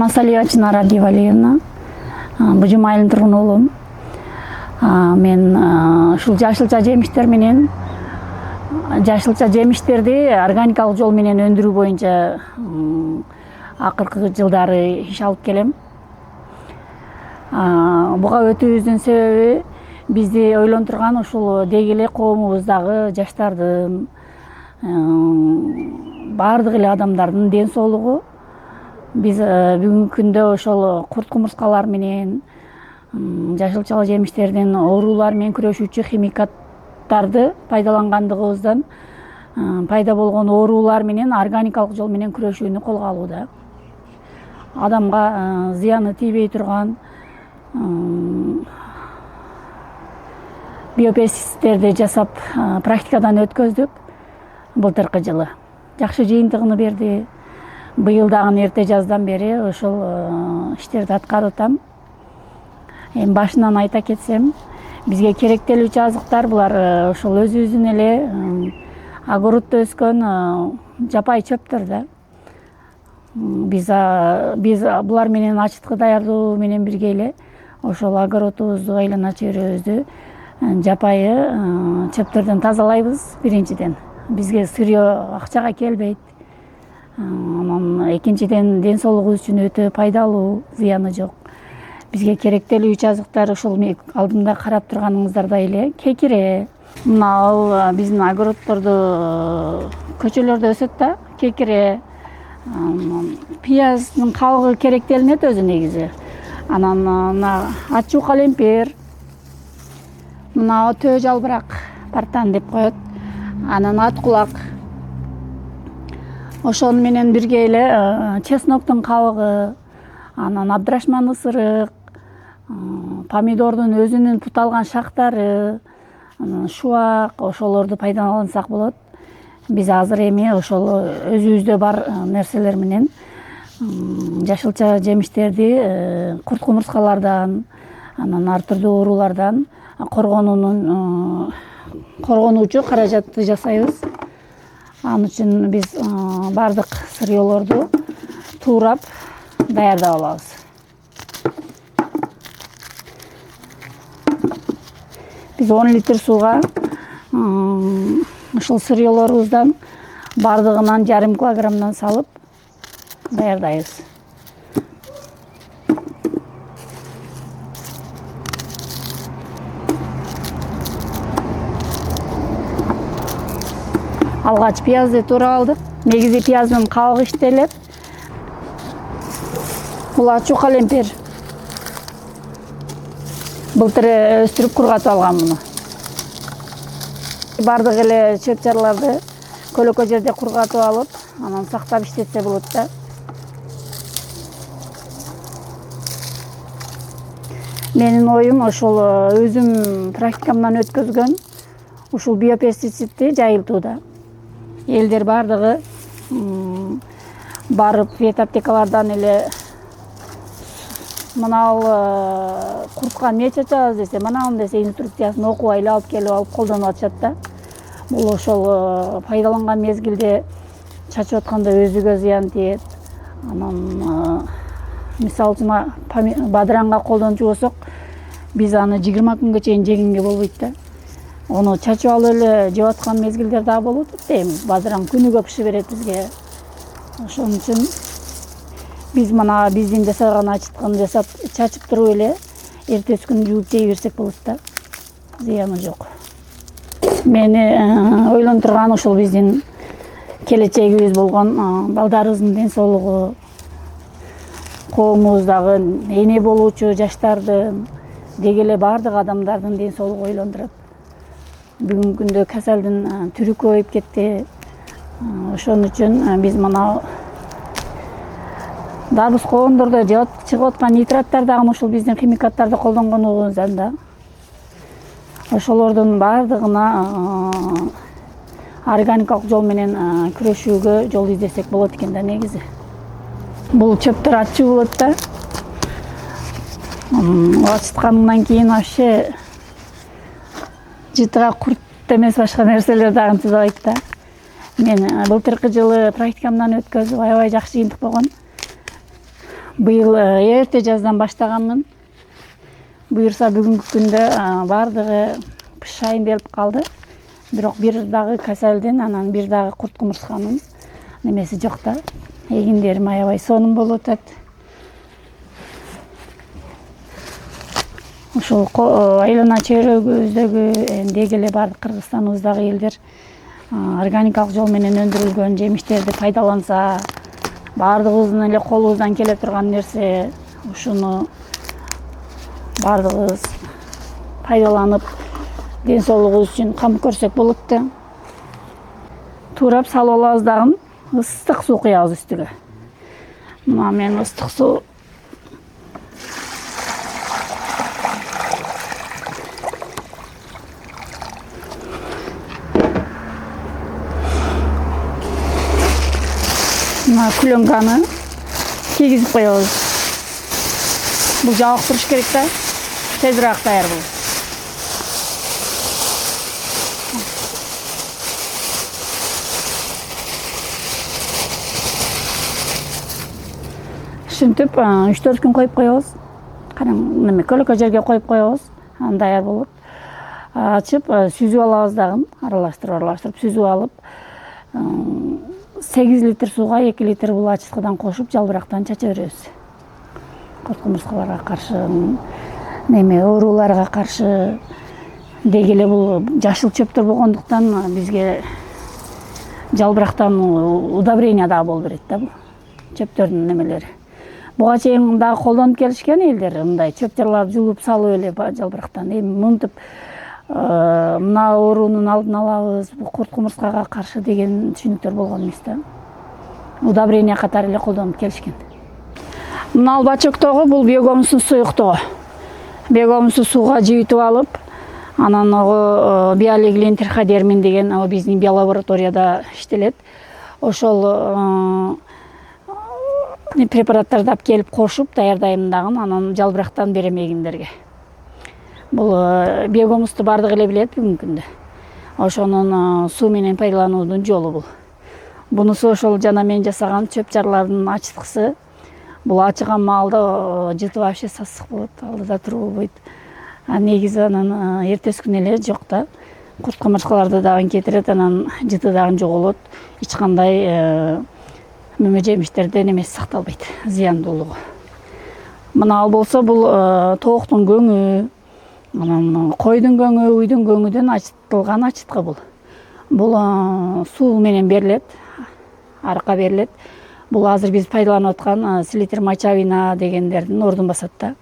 Масалиева Чынара Абдивалиевна, Бужум айылынын тургуну болом. Мен ушул жашылча жемиштер менен жашылча жемиштерди органикалык жол менен өндүрүү боюнча акыркы жылдары иш алып келем. Буга өтүүбүздүн себеби бизди ойлонтурган ушул деги эле коомубуздагы жаштардын, баардык эле адамдардын ден соолугу. Биз бүгүнкү күндө ошол курт кумурскалар менен жашылча жемиштердин оорулар менен күрөшүүчү химикаттарды пайдалангандыгыбыздан пайда болгон оорулар менен органикалык жол менен күрөшүүнү колго алууда. Адамга зыяны тийбей турган биопестицидтерди жасап практикадан өткөздүк. Былтыркы жылы жакшы жыйынтыгын берди. Быйыл дагы эрте жаздан бери ошол иштерди аткарып атам. Эми башынан айта кетсем, бизге керектелүүчү азыктар булар ошол өзүбүздүн эле огороддо өскөн жапай чөптөр да. Биз булар менен ачыткы даярдоо менен бирге эле ошол огородубузду айлана чөйрөбүздү жапайы чөптөрдөн тазалайбыз биринчиден. Бизге сырьё акчага келбейт. Анан экинчиден ден соолугубуз үчүн өтө пайдалуу, зыяны жок. Бизге керектелүүчү азыктар ушул алдымда карап турганыңыздардай эле кекире. Мына ал биздин огороддордо көчөлөрдө өсөт да, кекире. Пияздын кабыгы керектелинет өзү негизи. Анан мына ачуу калемпир, мына төө жалбырак, партан деп коет. Анан ат кулак. Ошону менен бирге эле чесноктун кабыгы, анан абдрашман ысырык, помидордун өзүнүн буталган шактары, шубак, ошолорду пайдалансак болот. Биз азыр эми ошол өзүбүздө бар нерселер менен жашылча жемиштерди курт кумурскалардан, анан ар түрдүү оорулардан коргонуучу каражатты жасайбыз. Ал үчүн биз бардык сырьёлорду туурап даярдап алабыз. Биз 10 литр сууга ушул сырьёлорубуздан бардыгынан жарым килограммдан салып даярдайбыз. Алгач пиязды туура алдык. Негизи пияздын кабыгы иштелет. Бул ачуу калемпир. Былтыр өстүрүп кургатып алгам муну. Бардык эле чөп чарларды көлөкө жерде кургатып алып, анан сактап иштетсе болот да. Менин оюм ошол өзүм практикамдан өткөзгөн ушул биопестицидди жайылтууда. Элдер бардыгы барып вет аптекалардан эле мына куртка эмне чачабыз десе, манагын десе инструкциясын окубай эле алып келип алып колдонуп атышат да. Бул ошол пайдаланган мезгилде чачып атканда өзүгө зыян тиет. Анан мисалы үчүн бадыранга колдончу болсок, биз аны 20 күнгө чейин жегенге болбойт да. Onu çaçı alılı cevatkan mezgilder daha bol otup deyim. Badıran günü köpüşü beret bizge. Şunun için biz mana bizdin жасалган açıtkını жасап çaçıp durup ele ertesi gün yuup жей берсек болот да. Зыяны жок. Мени ойлонтурган ушул биздин келечегибиз болгон балдарыбыздын ден соолугу, коомубуздагы эне болуучу жаштардын, деги эле бардык адамдардын ден соолугу ойлондурат. Бүгүнкү күндө каселдин түрү көбөйүп кетти. Ошон үчүн биз мына дарбыз коомдордо чыгып аткан нитраттар дагы ушул биздин химикаттарды колдонгонубуздан да. Ошолордун бардыгына органикалык жол менен күрөшүүгө жол издесек болот экен да негизи. Бул чөптөр ачуу болот да. Ачыткандан кийин вообще жытыга курт эмес башка нерселер дагы тызабайт да. Мен былтыркы жылы практикамдан өткөзүп аябай жакшы жыйынтык болгон. Быйыл эрте жаздан баштаганмын. Буюрса бүгүнкү күндө бардыгы пышайын берип калды. Бирок бир дагы каселден, анан бир дагы курт кумурсканын немеси жок да. Эгиндерим аябай сонун болуп атат. Ушул айлана чөйрөгүбүздөгү деги эле бардык Кыргызстаныбыздагы элдер органикалык жол менен өндүрүлгөн жемиштерди пайдаланса, бардыгыбыздын эле колубуздан келе турган нерсе, ушуну бардыгыбыз пайдаланып, ден соолугубуз үчүн кам көрсөк болот да. Туурап салып алабыз дагы, ыстык суу куябыз үстүгө. Мына мен ыстык суу күлөнганы кийгизип коебуз. Бул жабык туруш керек да, тезирээк даяр болот. Ушинтип 3-4 күн коюп коебуз. Караң көлөкө жерге коюп коебуз, анан даяр болот. Ачып, сүзүп алабыз дагы, аралаштырып сүзүп алып, 8 литр сууга 2 литр бул ачыткыдан кошуп, жалбырактан чача беребиз. Курт кумурскаларга каршы, ооруларга каршы, деги эле бул жашыл чөптөр болгондуктан бизге жалбырактан удобрение дагы болуп берет да бул чөптөрдүн немелери. Буга чейин дагы колдонуп келишкен элдер, мындай чөп жарларды жулуп салып эле жалбырактан. Мынтип мына оорунун алдын алабыз, бул курт кумурскага каршы деген түшүнүктөр болгон эмес да. Удобрение катары эле колдонуп келишкен. Мына албачоктогу бул биогумустун суюктугу. Биогумусту сууга жыйытып алып, анан биолиглин триходермин деген биздин биолабораторияда иштелет. Ошол препараттарды алып келип кошуп даярдайм дагы, анан жалбырактан берем эгиндерге. Бул биогумусту бардык эле билет бүгүнкү күндө. Ошонун суу менен пайдалануунун жолу бул. Бунусу ошол жана мен жасаган чөп жарлардын ачыткысы. Бул ачыган маалда жыты вообще сасык болот, алдыда туруп болбойт. Негизи анан эртеси күнү эле жок да. Курт кумурскаларды дагы кетирет, анан жыты дагы жоголот. Эч кандай мөмө жемиштерден эмес сакталбайт, зыяндуулугу. Мына ал болсо бул тооктун көңү, анан койдун көңү, уйдун көңүдөн ачытылган ачыткы бул. Бул суу менен берилет, арыкка берилет. Бул азыр биз пайдаланып аткан селитр мочавина дегендердин ордун басат да.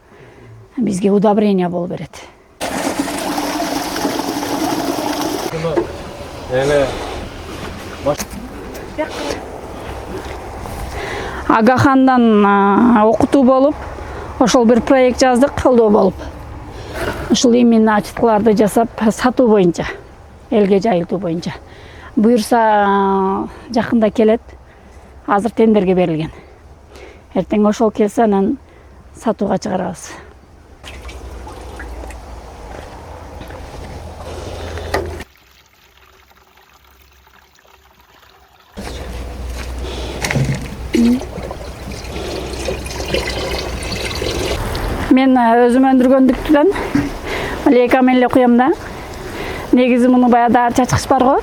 Бизге удобрение болуп берет. Агахандан окутуу болуп, ошол бир проект жаздык, колдоо болуп. Ушул именно ачыткыларды жасап сатуу боюнча, элге жайылтуу боюнча. Буюрса жакында келет. Азыр тендерге берилген. Эртең ошол келсе, анан сатууга чыгарабыз. Мен өзүм өндүргөндүктөн лейкамен эле куям да. Негизи муну баягы чачкыч бар го.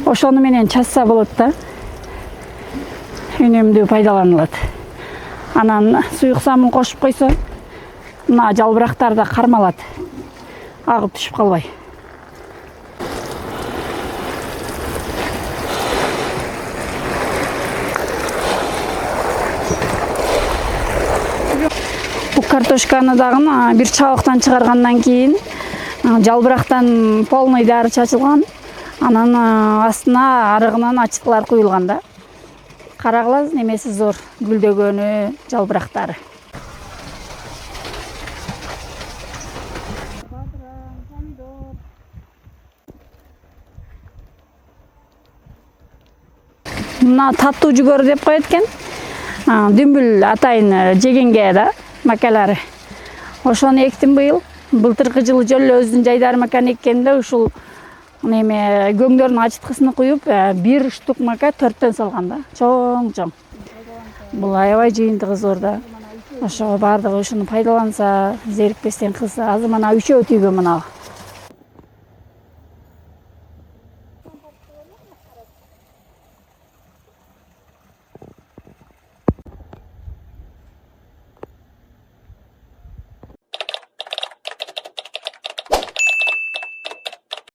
Ошону менен чачса болот да. Үнөмдүү пайдаланылат. Анан суюк самын кошуп койсо, мына жалбырактар да кармалат. Агып түшүп калбай. Бул картошканы дагы бир чабактан чыгаргандан кийин жалбырактан полный дары чачылган. Анан астына арыгынан ачыткылар куюлган да. Карагылаз немеси зор, гүлдөгөнү, жалбырактары. Мына таттуу жүгөрү деп коет экен. Дүмбүл атайын жегенге да макалары. Ошону эктим быйыл. Былтыркы жылы жолу өзүнүн жайдары маканы эккенде ушул көңдөрдүн ачыткысыны куюп, бир штук мака 4төн салган да. Чоң. Бул аябай жыйынтыгы зор да. Ошого баардыгы ушуну пайдаланса, зерикпестен кылса, азыр мына үчөө түйгөн мына.